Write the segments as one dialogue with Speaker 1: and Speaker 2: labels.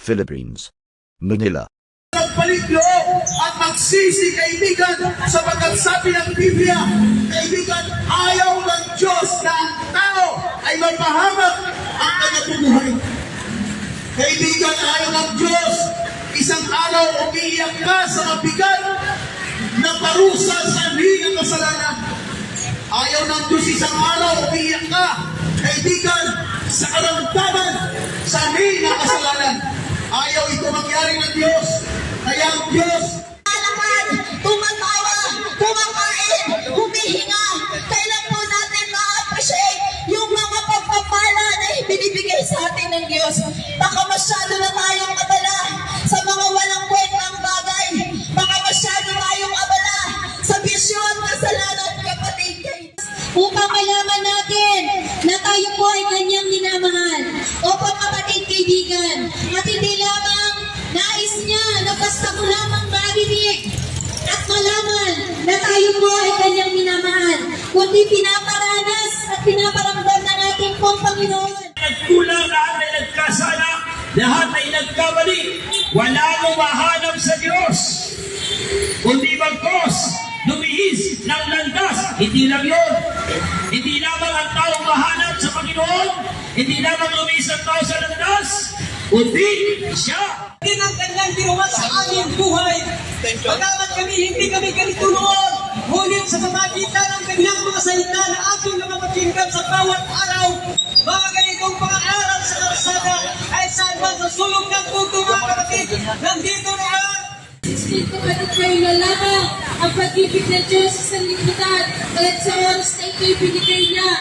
Speaker 1: Philippines, Manila.
Speaker 2: Magpaliglo at magsisi, kaibigan, sapagkat sabi ng Biblia, kaibigan, ayaw ng Diyos na ang tao ay mapahamak ang kanyang buhay. Kaibigan, ayaw ng Diyos, isang araw umiiyak ka sa mabigat na parusa sa ng kasalanan. Ayaw ng Diyos, isang araw umiiyak ka, kaibigan, sa karamdaman sa ng kasalanan. Ayaw ito mangyari ng Diyos. Kaya ang Diyos
Speaker 3: Alaman, tumatawa, kumakain, humihinga. Kailan po natin ma-appreciate yung mga pagpapala na ibinibigay sa atin ng Diyos? Baka masyado na tayong abala sa mga walang kwentang bagay. Baka masyado tayong abala sa bisyo at kasalanan, kapatid. Upang malaman natin na tayo po ay kanyang minamahal. Opo kapatid, kaibigan. At hindi lamang nais niya na basta ko lamang marinig at malaman na tayo po ay kanyang minamahal, kundi pinaparanas at pinaparamdam na natin pong Panginoon.
Speaker 4: Nagkulang, lahat ay nagkasala, lahat ay nagkamali. Wala lumahanap sa Diyos, kundi bagkos lumihis ng landas. Hindi lang yun. Hindi lamang ang tao mahanap sa Panginoon, hindi lamang lumihis ang tao sa landas, kundi siya
Speaker 5: din ang kanyang ginawa sa aming buhay. Pagkamat hindi kami ganito noon, ngunit sa pamagitan ng kanyang mga salita na ating mga pakinggan sa bawat araw, mga ganitong mga aral sa kalsada ay saan man sa sulong ng puto, mga kapatid, nandito na ang
Speaker 6: Espiritu kapatid kayo na lamang ang pag-ibig ng Diyos sa sanlibutan at sa oras na ito'y binigay niya.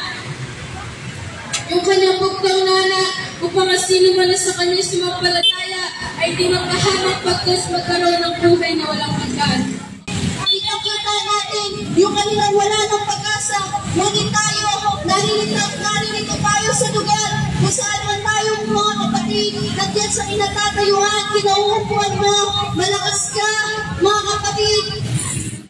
Speaker 6: Yung kanyang pagkaunana upang ang sino man na sa kanya sumampalataya ay di magkahanap pagkos magkaroon ng buhay na walang hanggan.
Speaker 3: Pinakita natin yung kanilang wala ng pag-asa. Ngunit tayo, naririto tayo sa lugar kung saan man tayong mga kapatid, nandiyan sa kinatatayuan, kinauupuan mo, malakas ka, mga kapatid,